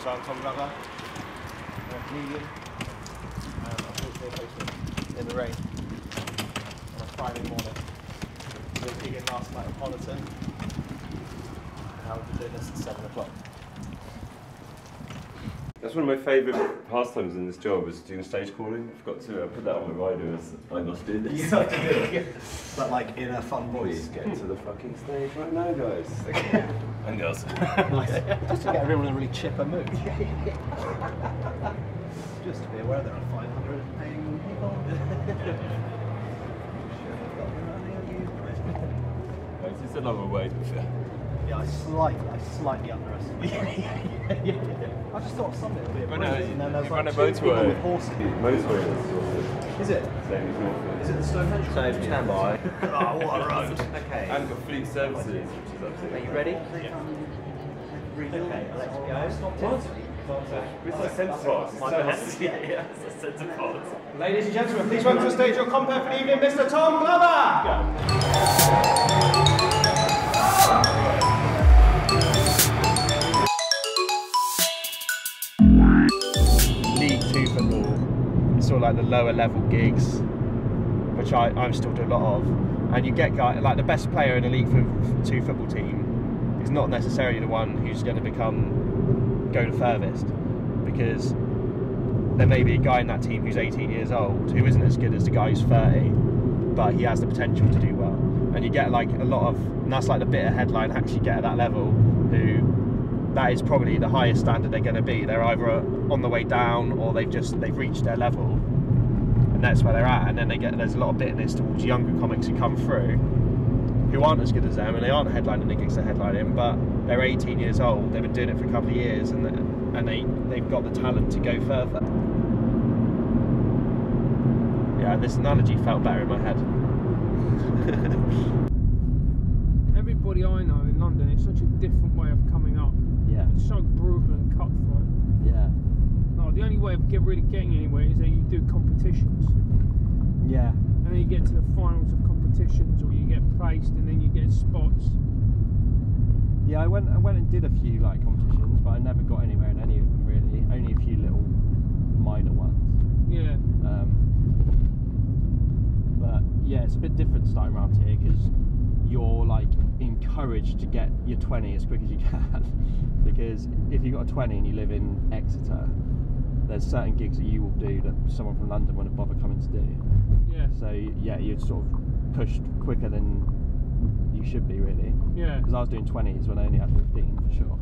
So I'm Tom Glover, I'm a comedian, and I'm hosting a postman in the rain on a Friday morning. We were gigging last night at Honiton, and I'll be doing this at 7 o'clock. That's one of my favourite pastimes in this job is doing stage calling. I forgot to put that on my rider as I must do this. You have to do it, but like in a fun voice. Get to the fucking stage right now, guys. And girls. Just to get everyone in a really chipper mood. Just to be aware there are 500 paying people. It's a longer way to be fair. Yeah, I slightly underestimated. I just thought something would be a breeze, and then there's like 2 people with horses. Motorway Is it? Same as Norfolk. Is it the Stonehenge? So stand by. Oh, what a road. Okay. And got fleet services, which is absolutely. Are you ready? Yeah. Okay, let's go. It's like centre parts. Yeah, it's a centre parts. Ladies and gentlemen, please welcome to the stage your compere for the evening, Mr. Tom Glover! League 2 football, it's sort of like the lower level gigs, which I'm still doing a lot of. And you get guys, like the best player in a League 2 football team is not necessarily the one who's going to go the furthest, because there may be a guy in that team who's 18 years old who isn't as good as the guy who's 30, but he has the potential to do well. And you get like a lot of, and that's like the bit of headline hacks you get at that level, who that is probably the highest standard they're going to be. They're either on the way down or they've reached their level, and that's where they're at. And then there's a lot of bitterness towards younger comics who come through who aren't as good as them, and they aren't headlining the gigs they're headlining, but they're 18 years old, they've been doing it for a couple of years, and they've got the talent to go further. Yeah, this analogy felt better in my head. Everybody I know in London, it's such a different way of coming up. Yeah. It's so brutal and cutthroat. Yeah. No, the only way of really getting anywhere is that you do competitions. Yeah. And then you get to the finals of competitions, or you get placed, and then you get spots. Yeah, I went and did a few like competitions, but I never got anywhere in any of them really. Only a few little minor ones. Yeah. But yeah, it's a bit different starting around here because you're like encouraged to get your 20 as quick as you can. Because if you've got a 20 and you live in Exeter, there's certain gigs that you will do that someone from London wouldn't bother coming to do. Yeah. So yeah, you're sort of pushed quicker than you should be really. Yeah. Because I was doing 20s when I only had 15 for sure.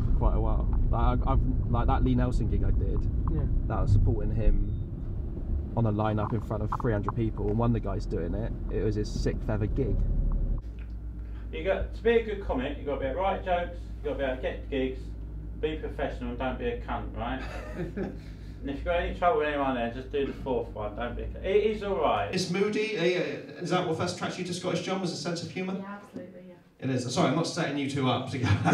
For quite a while. I've like that Lee Nelson gig I did. Yeah. That was supporting him on a lineup in front of 300 people, and one of the guys doing it, it was his 6th ever gig. You got to be a good comic. You got to be able to write jokes. You got to be able to get gigs. Be professional and don't be a cunt, right? And if you've got any trouble with anyone there, just do the 4th one. Don't be a cunt. It is all right. It's moody. Is that what first attracted you to Scottish John? Was a sense of humour? Yeah, absolutely. Yeah. It is. Sorry, I'm not setting you two up together.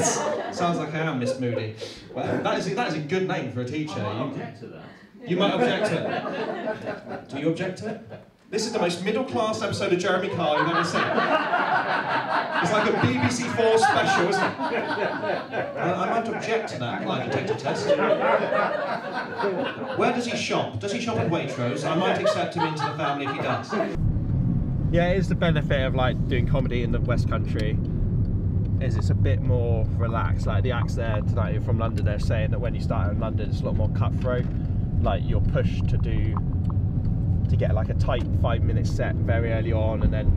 Sounds like I am Miss Moody. Well, that is a good name for a teacher. I might object to that. You might object to it. Do you object to it? This is the most middle-class episode of Jeremy Carr you've ever seen. It's like a BBC4 special, isn't it? I might object to that lie detector test. Where does he shop? Does he shop at Waitrose? I might accept him into the family if he does. Yeah, it is the benefit of like doing comedy in the West Country, is it's a bit more relaxed. Like the acts there tonight from London, they're saying that when you start out in London it's a lot more cutthroat. Like you're pushed to get like a tight 5-minute set very early on, and then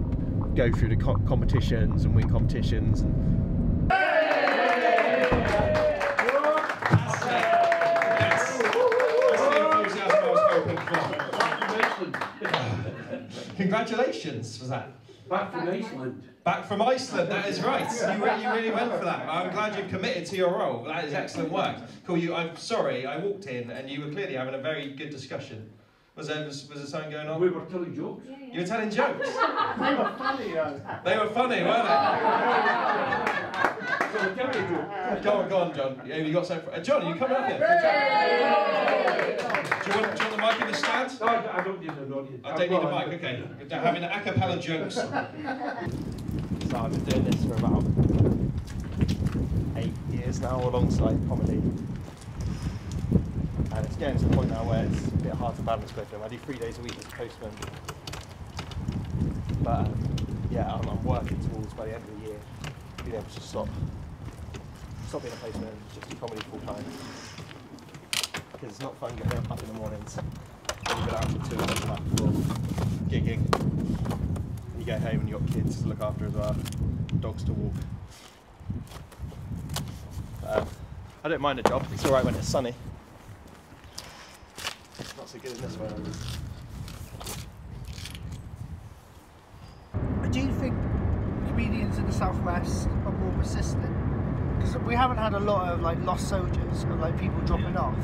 go through the competitions and win competitions. And Congratulations for that. Back from Iceland. Back from Iceland, that is right. You really went for that. I'm glad you've committed to your role. That is excellent work. Cool. I'm sorry, I walked in and you were clearly having a very good discussion. Was there something going on? We were telling jokes. Yeah, yeah. You were telling jokes? They were funny, They were funny, weren't they? Go on, John. Yeah, you got something. John, are you coming up here? Do you want the mic in the stand? No, I don't need an audience. I don't need a mic, okay. They're having a cappella jokes. so I've been doing this for about 8 years now alongside comedy. it's getting to the point now where it's a bit hard to balance both of them. I do 3 days a week as a postman, but yeah, I'm working towards by the end of the year being able to stop being a postman, just do comedy full time. Because it's not fun getting up in the mornings and you get out until 2 o'clock the night before gigging. And you get home and you've got kids to look after as well, dogs to walk. I don't mind the job, it's alright when it's sunny. It's not so good in this weather. Do you think comedians in the southwest are more persistent? Because we haven't had a lot of like lost soldiers of like people dropping off.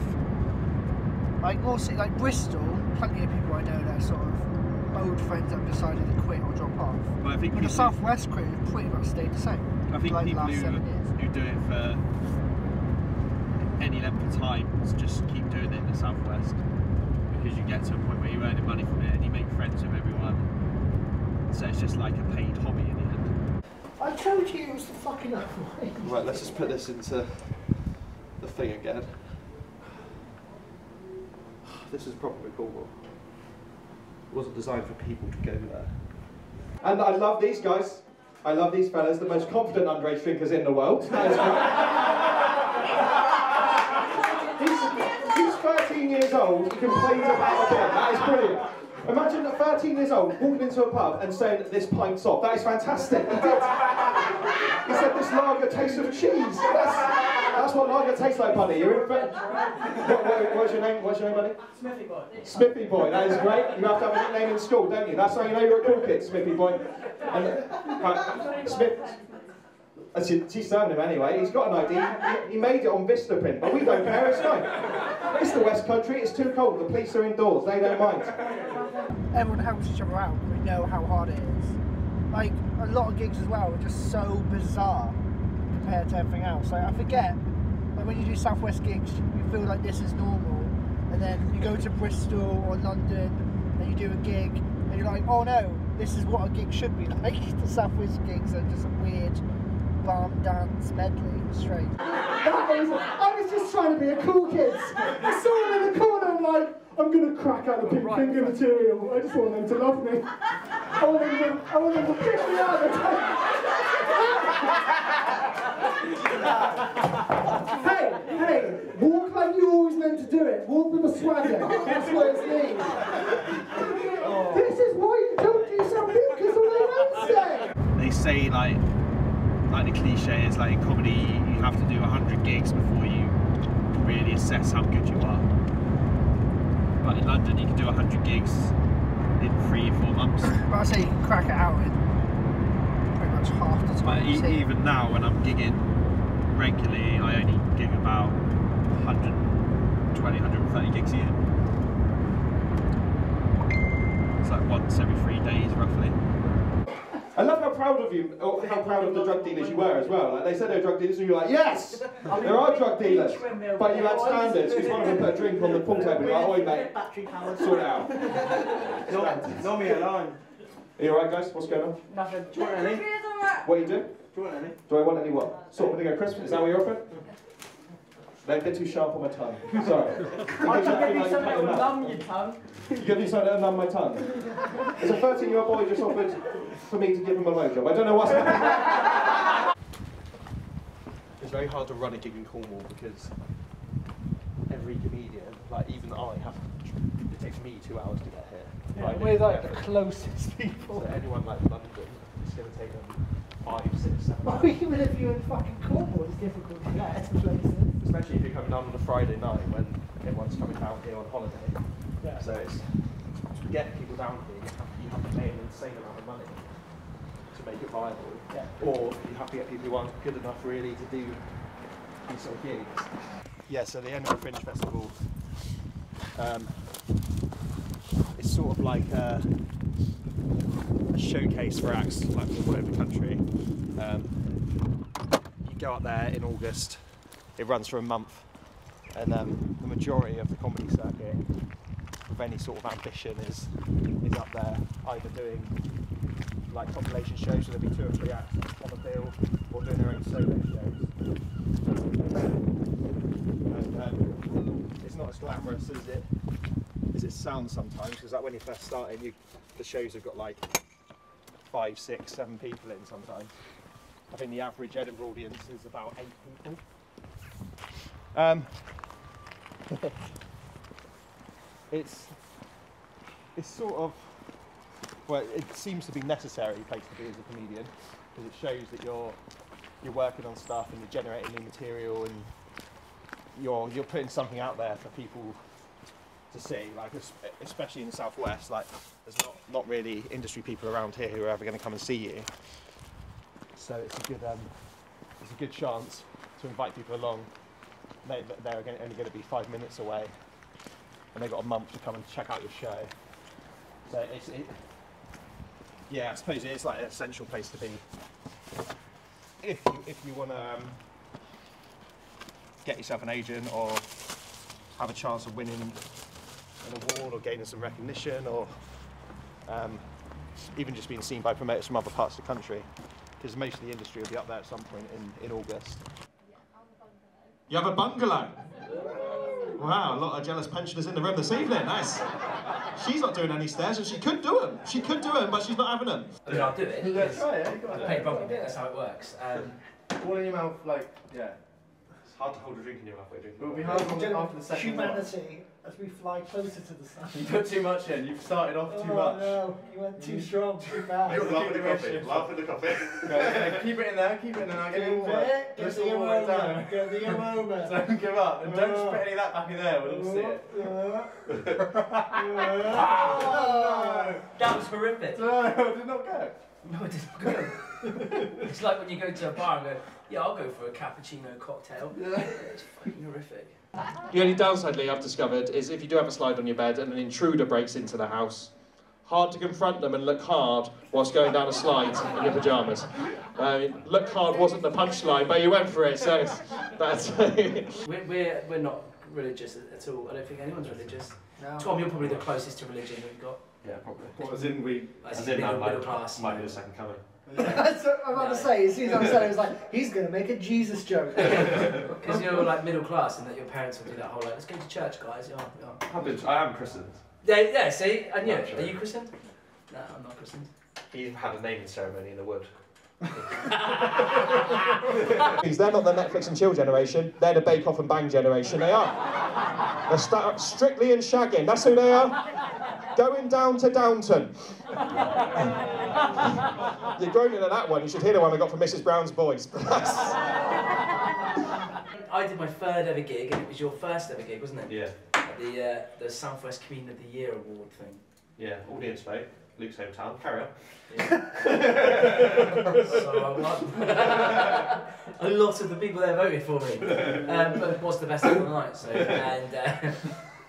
Like mostly like Bristol, plenty of people I know that are sort of old friends that have decided to quit or drop off. But I think the southwest crew have pretty much stayed the same. I think like people last 7 years. who do it for any length of time just keep doing it in the southwest, because you get to a point where you're earning money from it and you make friends with everyone, so it's just like a paid hobby in the end. I told you it was the fucking other way. Right, let's just put this into the thing again. This is probably cool. It wasn't designed for people to go there. And I love these guys. I love these fellas, the most confident underage drinkers in the world. That is He's 13 years old, he complains about a beer. That is brilliant. Imagine at 13 years old walking into a pub and saying this pint's off. That is fantastic. He did. He said this lager tastes of cheese. That's what lager tastes like, buddy. You're in what's your name? What's your name, buddy? Smithy Boy. Smithy Boy. That is great. You have to have a nickname in school, don't you? That's how you know you're a cool kid, Smithy Boy. And Smith. She's serving him anyway. He's got an ID. He made it on Vistaprint, but we don't care. It's fine. It's the West Country. It's too cold. The police are indoors. They don't mind. Everyone helps each other out. We know how hard it is. Like a lot of gigs as well are just so bizarre compared to everything else. Like I forget, like when you do Southwest gigs, you feel like this is normal, and then you go to Bristol or London and you do a gig, and you're like, oh no, this is what a gig should be like. The Southwest gigs are just a weird barn dance medley. Straight. I was just trying to be a cool kid. I saw him in the corner and like, I'm going to crack out the pink finger material. I just want them to love me. I want them to pick me out of the Hey, walk like you always meant to do it. Walk with a swagger. That's what it means. This is why you don't do something because of what they say. They say like the cliche is like in comedy you have to do 100 gigs before you really assess how good you are. But in London you can do 100 gigs in 3 or 4 months. But I say you can crack it out in pretty much half the time. But even now when I'm gigging regularly, I only gig about 120, 130 gigs a year. It's like once every 3 days roughly. I love how proud of you, or how proud of the drug dealers you were as well. Like they said they were drug dealers and you were like, yes, there are drug dealers. But you had standards, because one of them put a drink on the pool table and you're like, oi mate, sort it out. Not me alone. Are you alright guys? What's going on? Nothing. Do you want any? What do you do? Do you want any? Do I want any what? Sort of thing at Christmas? Is that what you're offering? Don't get too sharp on my tongue. Sorry. I can give you something that will numb your tongue. You give me something that will numb my tongue? There's a 13-year-old boy just offered for me to give him a blowjob. I don't know what's happening. It's very hard to run a gig in Cornwall because every comedian, like even I, it takes me 2 hours to get here. Yeah, like, we're like the closest people. So anyone like London, it's going to take them 5, 6, 7 Well, hours. even if you're in fucking Cornwall, it's difficult to get to places. Especially if you're coming down on a Friday night when everyone's coming down here on holiday. Yeah. So it's to get people down here, you have to pay an insane amount of money to make it viable. Yeah. Or you have to get people who aren't good enough really to do these sort of gigs. Yeah, so the Edinburgh Fringe Festival, it's sort of like a showcase for acts like from all over the country. You go up there in August. It runs for a month, and the majority of the comedy circuit with any sort of ambition is up there, either doing like compilation shows, so there'll be 2 or 3 acts on the bill, or doing their own solo shows. And, it's not as glamorous as it sounds sometimes, because like when you're first starting, the shows have got like 5, 6, 7 people in sometimes. I think the average Edinburgh audience is about 8 people. It's sort of, well, it seems to be necessary place to be as a comedian, because it shows that you're working on stuff and you're generating new material and you're putting something out there for people to see. Like especially in the southwest, like there's not really industry people around here who are ever going to come and see you. So it's a good chance to invite people along. They're only going to be 5 minutes away, and they've got a month to come and check out your show. So yeah, I suppose it is like an essential place to be if you want to get yourself an agent or have a chance of winning an award or gaining some recognition, or even just being seen by promoters from other parts of the country, because most of the industry will be up there at some point in August. You have a bungalow? Wow, a lot of jealous pensioners in the room this evening, nice. She's not doing any stairs, and she could do them. She could do them, but she's not having them. I mean, I'll do it. Yeah, try it. I play rugby, that's how it works. All in your mouth, like, yeah. It's hard to hold a drink in your mouth while you're It will be hard after the second one. Humanity, as we fly closer to the sun. You put too much in, you've started off too much. No, you went too strong, too fast. Laugh at the coffee. Laugh at the coffee. Okay, keep it in there, I'll give you water. Get the aroma, get the aroma. Don't give up, and don't spit any of that back in there, we'll all see it. That was horrific. No, it did not go. No, it did not go. It's like when you go to a bar and go, yeah, I'll go for a cappuccino cocktail. Yeah. It's fucking horrific. The only downside, Lee, I've discovered is if you do have a slide on your bed and an intruder breaks into the house, hard to confront them and look hard whilst going down a slide in your pyjamas. Look hard wasn't the punchline, but you went for it, so that's... we're not religious at all. I don't think anyone's religious. No. Tom, you're probably the closest to religion we've got. Yeah, probably. What, as in middle class. Might be the second coming. That's what I'm about to say. As soon as I said it, I was like, he's going to make a Jesus joke. Because you're like middle class, and that your parents will do that whole like, let's go to church, guys. Yeah. I am christened. Yeah, see? And you, are you christened? No, I'm not christened. He had a naming ceremony in the wood. They're not the Netflix and chill generation, they're the Bake Off and Bang generation, they are. They're strictly in shagging, that's who they are. Going down to Downton. You're groaning at that one, you should hear the one I got from Mrs. Brown's Boys. I did my 3rd ever gig, and it was your 1st ever gig, wasn't it? Yeah. At the Southwest Comedian of the Year award thing. Yeah, audience vote. Luke's hometown. Carry on. Yeah. So I won. A lot of the people there voted for me. But it was the best of the night. So,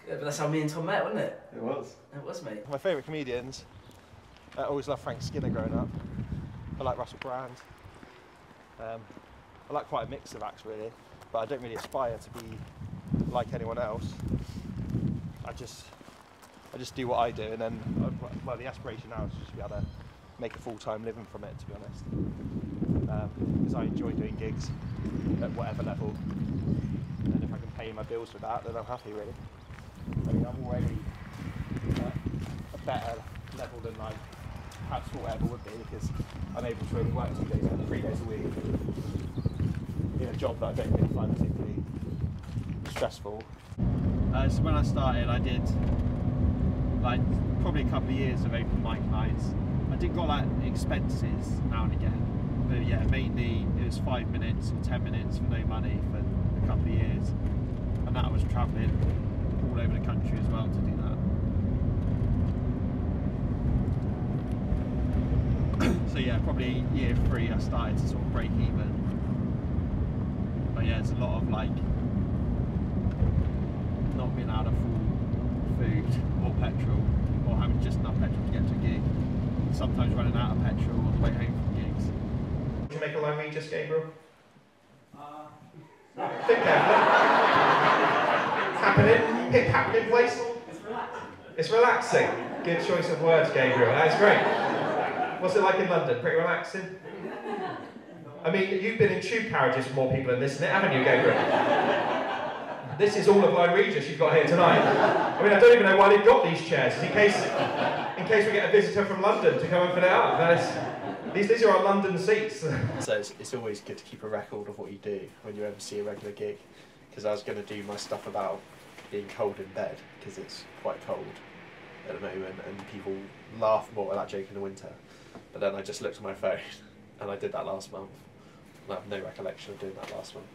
but that's how me and Tom met, wasn't it? It was. It was, mate. My favourite comedians, I always loved Frank Skinner growing up. I like Russell Brand. I like quite a mix of acts really, but I don't really aspire to be like anyone else. I just do what I do, and then, well, the aspiration now is just to be able to make a full-time living from it, to be honest. Because I enjoy doing gigs at whatever level, and if I can pay my bills with that, then I'm happy, really. I mean, I'm already at a better level than I perhaps thought I ever would be, because I'm able to only work 3 days a week in a job that I don't really find particularly stressful. So when I started, I did like probably a couple of years of open mic nights. I did got like expenses now and again, but yeah, mainly it was 5 minutes or 10 minutes for no money for a couple of years, and that I was travelling all over the country as well to do that. So yeah, probably year 3 I started to sort of break even. But yeah, it's a lot of like not being out of full food or petrol, or having just enough petrol to get to a gig. Sometimes running out of petrol on the way home from gigs. Would you make a line Regis, Gabriel? Think Happening? Hip happening place? It's relaxing. Good choice of words, Gabriel. That's great. What's it like in London? Pretty relaxing? I mean, you've been in tube carriages for more people than this, haven't you, Gabriel? This is all of Blind Regis you've got here tonight. I mean, I don't even know why they've got these chairs, in case we get a visitor from London to come and put it up. These are our London seats. So it's always good to keep a record of what you do when you ever see a regular gig, because I was going to do my stuff about being cold in bed, because it's quite cold at the moment and people laugh more at that joke in the winter. But then I just looked at my phone and I did that last month. And I have no recollection of doing that last month.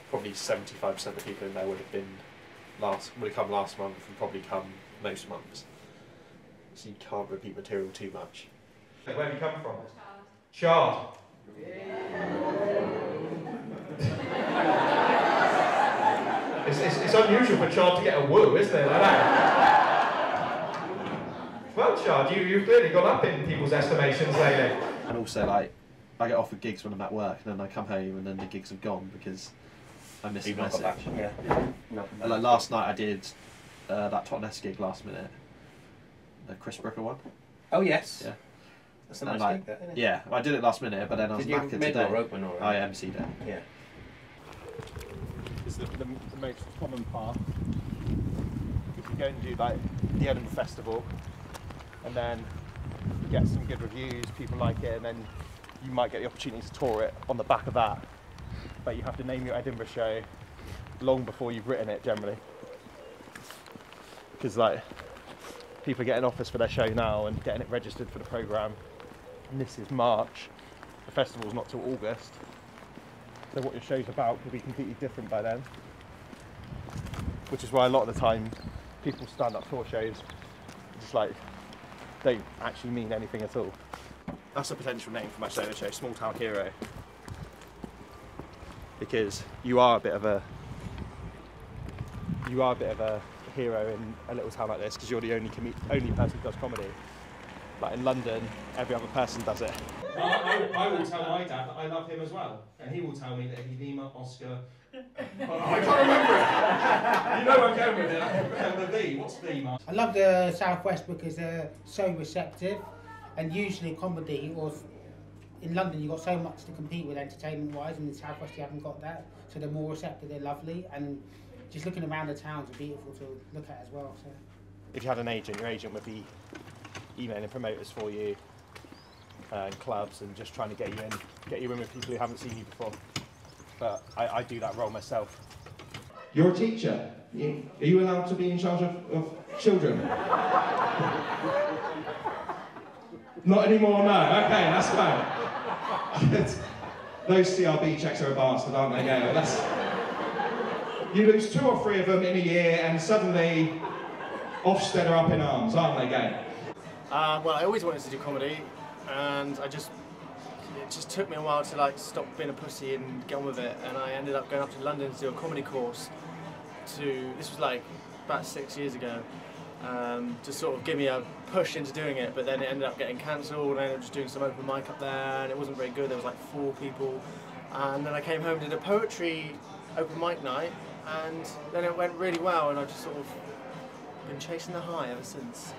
Probably 75% of the people in there would have come last month and probably come most months. So you can't repeat material too much. Where have you come from? Chard. It's unusual for Chard to get a woo, isn't it, like that? Well, Chard, you've clearly gone up in people's estimations lately. And also, like, I get offered gigs when I'm at work, and then I come home and then the gigs have gone because I missed the message. Yeah. And like last night I did that Totnes gig last minute, the Chris Brooker one. Oh yes. Yeah. That's a nice gig, that, isn't it? Yeah, I did it last minute, but then I was knackered today. Or open or? I MC'd it. Yeah. It's the most common path. You go and do like the Edinburgh Festival, and then you get some good reviews, people like it, and then you might get the opportunity to tour it on the back of that. But you have to name your Edinburgh show long before you've written it, generally. Because like people are getting offers for their show now and getting it registered for the programme. And this is March. The festival's not till August. So what your show's about could be completely different by then. Which is why a lot of the time people stand-up tour shows just like don't actually mean anything at all. That's a potential name for my solo show, Small Town Hero. Because you are a bit of a hero in a little town like this, because you're the only person who does comedy. Like in London, every other person does it. I will tell my dad that I love him as well, and he will tell me that he's Lima, Oscar. I can't remember it. You know I'm going with it. I can't remember V. What's Lima? I love the Southwest because they're so receptive, and usually comedy, or in London you've got so much to compete with entertainment-wise, and in the Southwest you haven't got that, so they're more receptive, they're lovely, and just looking around the towns are beautiful to look at as well. So. If you had an agent, your agent would be emailing promoters for you, and clubs, and just trying to get you in with people who haven't seen you before. But I do that role myself. You're a teacher. Are you allowed to be in charge of children? Not anymore, no. Okay, that's fine. Those CRB checks are a bastard, aren't they, Gail? You lose 2 or 3 of them in a year, and suddenly Ofsted are up in arms, aren't they, Gail? Well, I always wanted to do comedy, and it just took me a while to like stop being a pussy and get on with it. And I ended up going up to London to do a comedy course. This was like about 6 years ago, to sort of give me a push into doing it. But then it ended up getting cancelled, and I ended up just doing some open mic up there, and it wasn't very good. There was like 4 people, and then I came home and did a poetry open mic night, and then it went really well, and I've just sort of been chasing the high ever since.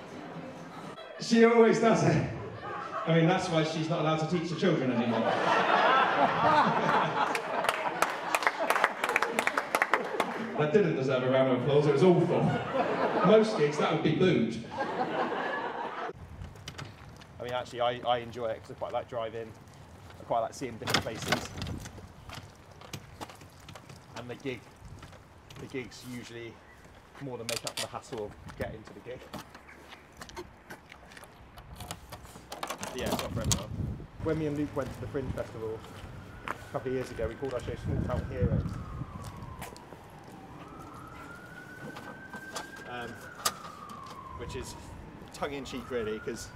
She always does it. I mean, that's why she's not allowed to teach the children anymore. That didn't deserve a round of applause, it was awful. Most gigs, that would be booed. I mean, actually, I enjoy it because I quite like driving. I quite like seeing different places. And the gigs usually more than make up for the hassle of getting to the gig. Yeah, it's not for everyone. When me and Luke went to the Fringe Festival a couple of years ago, we called our show Small Town Heroes. Which is tongue-in-cheek really, because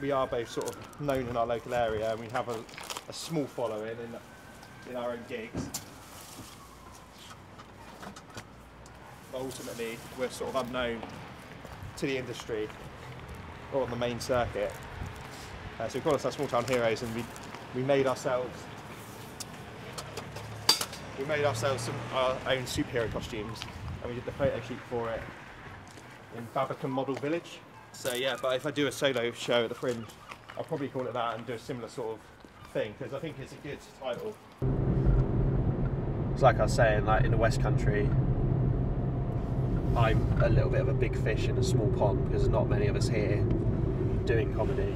we are both sort of known in our local area, and we have a small following in our own gigs. But ultimately, we're sort of unknown to the industry or on the main circuit. So we call ourselves Small Town Heroes, and we made ourselves our own superhero costumes, and we did the photo shoot for it in Babbacombe Model Village. So yeah, but if I do a solo show at the Fringe, I'll probably call it that and do a similar sort of thing, because I think it's a good title. like I was saying, like in the West Country, I'm a little bit of a big fish in a small pond because there's not many of us here doing comedy,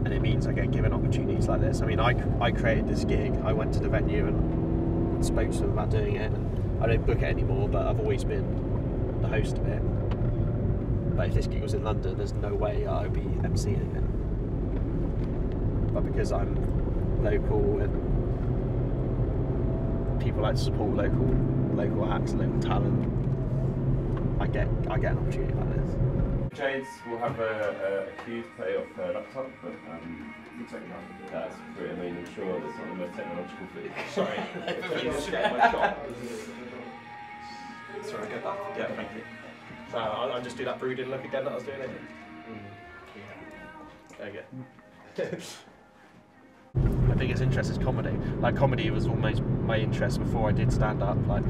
and it means I get given opportunities like this. I mean, I created this gig. I went to the venue and spoke to them about doing it. And I don't book it anymore, but I've always been the host of it. But if this gig was in London, there's no way I would be emceeing it. But because I'm local and people like to support local acts, local talent, I get an opportunity like this. Jades will have a cue to play off her laptop, but that's pretty. I mean, I'm sure that's not the most technological thing. Sorry, just get my shot. Sorry, I get that. Yeah, thank you. So I'll just do that brooding look again that I was doing it. There you go. My biggest interest is comedy. Like, comedy was almost my interest before I did stand up. Like,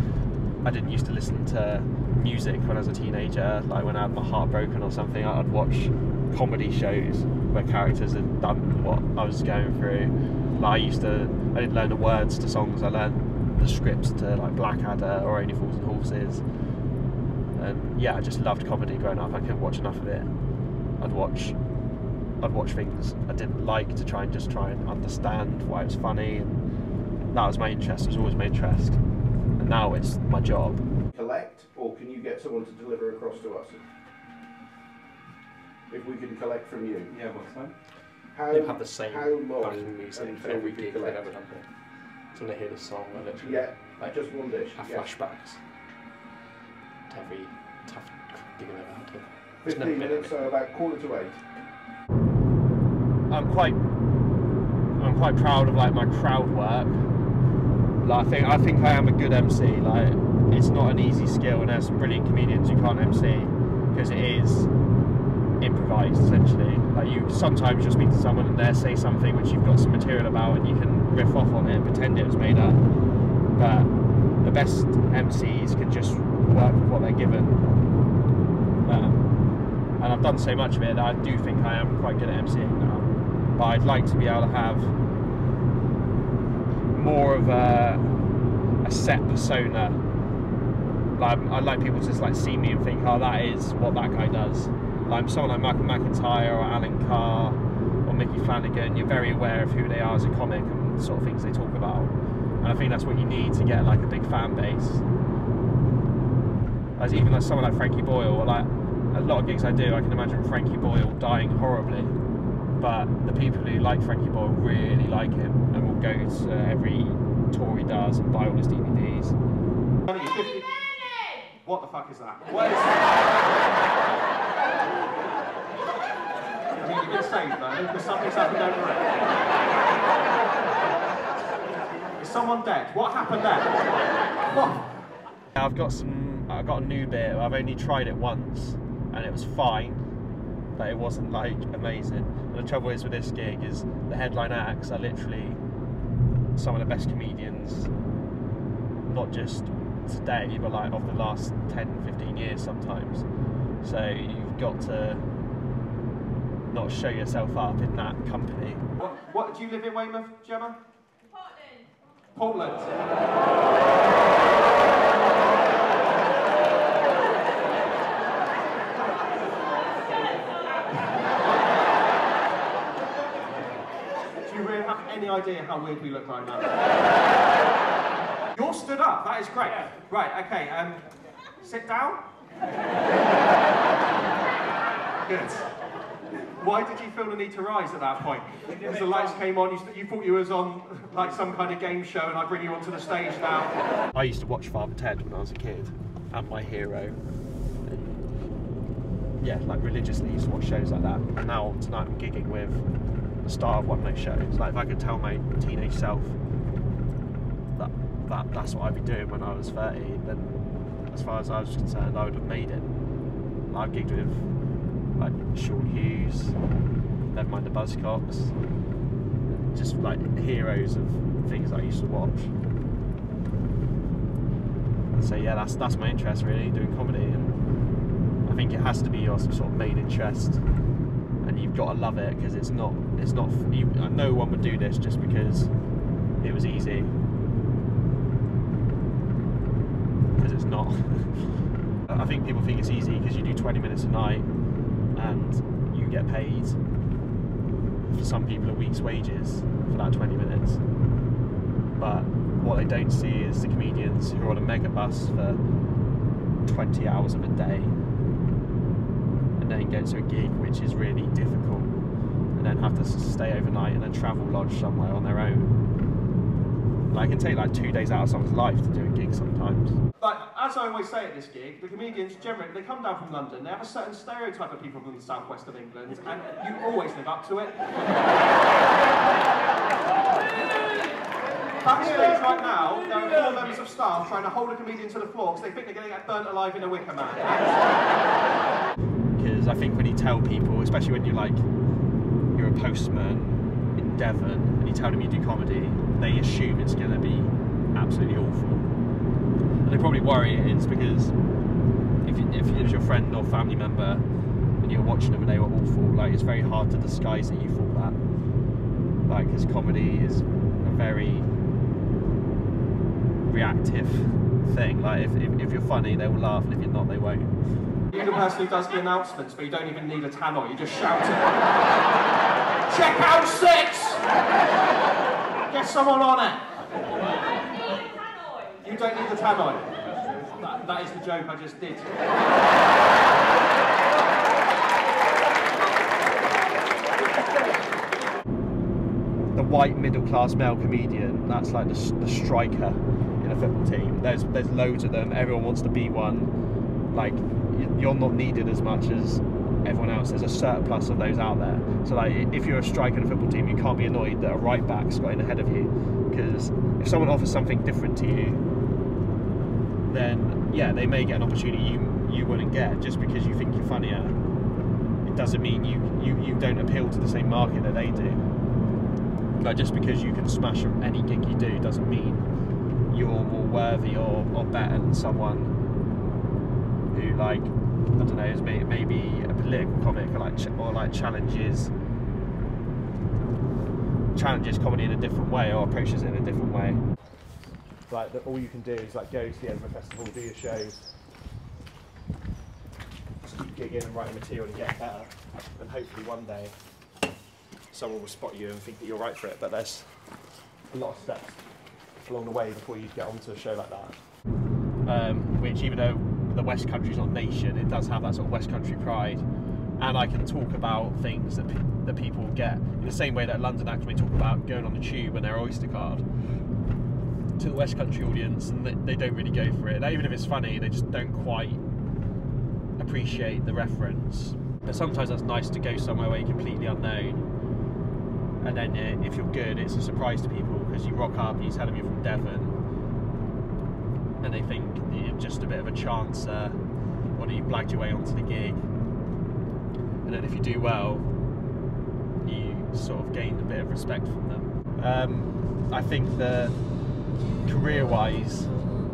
I didn't used to listen to music when I was a teenager. Like, when I had my heart broken or something, I'd watch comedy shows where characters had done what I was going through. Like, I didn't learn the words to songs. I learned the scripts to like Blackadder or Only Fools and Horses. And yeah, I just loved comedy growing up. I couldn't watch enough of it. I'd watch things I didn't like to try and understand why it was funny, and that was my interest. It was always my interest, and now it's my job. Collect, or can you get someone to deliver across to us? If we can collect from you. Yeah, what's that? They have the same long backing music for every gig they've ever done. So when they hear the song, I literally like just one dish. Have flashbacks to every tough gig I've ever had. 15 minutes, so about 7:45. I'm quite proud of like my crowd work. Like, I think I am a good MC. Like, it's not an easy skill, and there's some brilliant comedians who can't MC because it is improvised essentially. Like, you sometimes you'll speak to someone and they'll say something which you've got some material about, and you can riff off on it and pretend it was made up. But the best MCs can just work with what they're given. And I've done so much of it that I do think I am quite good at MCing now. But I'd like to be able to have more of a set persona. Like, I'd like people to just like see me and think, oh, that is what that guy does. Like, someone like Michael McIntyre or Alan Carr or Mickey Flanagan, you're very aware of who they are as a comic and the sort of things they talk about. And I think that's what you need to get like a big fan base. As even like someone like Frankie Boyle, or like a lot of gigs I do, I can imagine Frankie Boyle dying horribly. But the people who like Frankie Boyle really like him and will go to every tour he does and buy all his DVDs. What the fuck is that? What is I mean, you've been saved though, because something's happened over it. Is someone dead? What happened there? What? I've got a new bit. I've only tried it once and it was fine, but it wasn't like amazing. And the trouble is with this gig is the headline acts are literally some of the best comedians, not just today, but like of the last 10-15 years sometimes. So you've got to not show yourself up in that company. What do you live in Weymouth, Gemma? Portland. Do you really have any idea how weird we look right now? You're stood up, that is great. Right, okay, sit down. Good. Why did you feel the need to rise at that point? Because the lights came on, you thought you was on like some kind of game show and I bring you onto the stage now? I used to watch Father Ted when I was a kid, and My Hero. And yeah, like religiously used to watch shows like that. And now tonight I'm gigging with the star of one of those shows. Like, if I could tell my teenage self that's what I'd be doing when I was 30, then as far as I was concerned, I would have made it. I've gigged with like Sean Hughes, never mind the Buzzcocks, just like heroes of things I used to watch. And so yeah, that's my interest really, doing comedy, and I think it has to be your sort of main interest, and you've got to love it, because it's not no one would do this just because it was easy. because it's not. I think people think it's easy because you do 20 minutes a night and you get paid, for some people, a week's wages for that 20 minutes. But what they don't see is the comedians who are on a mega bus for 20 hours of a day and then get to a gig which is really difficult and then have to stay overnight and then travel lodge somewhere on their own. Like, it can take like 2 days out of someone's life to do a gig sometimes. Like, as I always say at this gig, the comedians generally, they come down from London, they have a certain stereotype of people from the southwest of England, and you always live up to it. Backstage right now, there are 4 members of staff trying to hold a comedian to the floor because they think they're going to get burnt alive in a wicker man. Because I think when you tell people, especially when you're a postman in Devon and you tell them you do comedy, they assume it's going to be absolutely awful. And they probably worry it is because if it was your friend or family member and you're watching them and they were awful, like, it's very hard to disguise that you thought that. Like, because comedy is a very reactive thing. Like, if you're funny, they will laugh, and if you're not, they won't. You're the person who does the announcements, but you don't even need a tannoy, you just shout it. Check out 6! Get someone on it! You don't need the tannoy. That is the joke I just did. The white middle-class male comedian, that's like the striker in a football team. There's loads of them, everyone wants to be one. Like, you're not needed as much as everyone else. There's a surplus of those out there. So like, if you're a striker in a football team, you can't be annoyed that a right back's got in ahead of you, because if someone offers something different to you, then yeah, they may get an opportunity you wouldn't get just because you think you're funnier. It doesn't mean you don't appeal to the same market that they do. Like, just because you can smash any gig you do doesn't mean you're more worthy or better than someone who, like, I don't know, is maybe a political comic or challenges comedy in a different way or approaches it in a different way. Like, all you can do is like go to the Edinburgh Festival, do your shows, just keep gigging and writing material and get better, and hopefully one day someone will spot you and think that you're right for it. But there's a lot of steps along the way before you get onto a show like that. Which, even though the West Country's not nation, it does have that sort of West Country pride, and I can talk about things that people get in the same way that London actors may talk about going on the tube and their Oyster card to the West Country audience, and they don't really go for it. Now, even if it's funny, they just don't quite appreciate the reference. But sometimes that's nice to go somewhere where you're completely unknown, and then if you're good, it's a surprise to people because you rock up and you tell them you're from Devon, and they think you're just a bit of a chancer, or that you blagged your way onto the gig. And then if you do well, you sort of gain a bit of respect from them. I think that career-wise,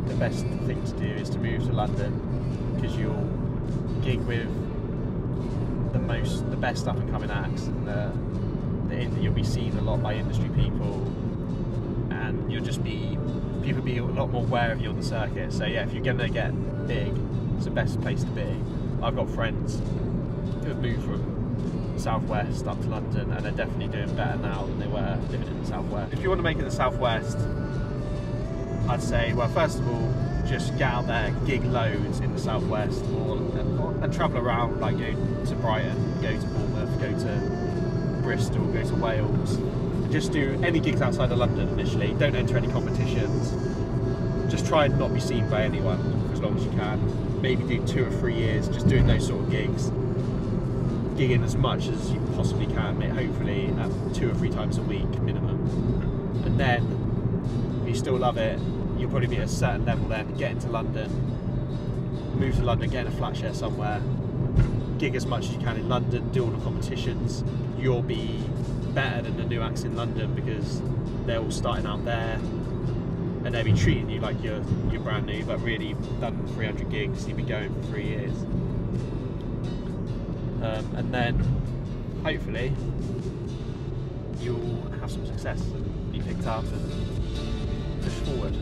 the best thing to do is to move to London, because you'll gig with the best up-and-coming acts, and you'll be seen a lot by industry people, and people be a lot more aware of you on the circuit. So yeah, if you're gonna get big, it's the best place to be. I've got friends who have moved from Southwest up to London, and they're definitely doing better now than they were living in the Southwest. If you want to make it the Southwest, I'd say, well, first of all, just get out there, gig loads in the Southwest, and travel around, like go to Brighton, go to Bournemouth, go to Bristol, go to Wales. Just do any gigs outside of London initially. Don't enter any competitions. Just try and not be seen by anyone for as long as you can. Maybe do 2 or 3 years just doing those sort of gigs. Gigging as much as you possibly can, hopefully 2 or 3 times a week minimum. And then, if you still love it, you'll probably be at a certain level then, get into London, move to London, get in a flat share somewhere, gig as much as you can in London, do all the competitions. You'll be better than the new acts in London because they're all starting out there, and they'll be treating you like you're brand new, but really you've done 300 gigs, you've been going for 3 years. And then hopefully you'll have some success and be picked up and push forward.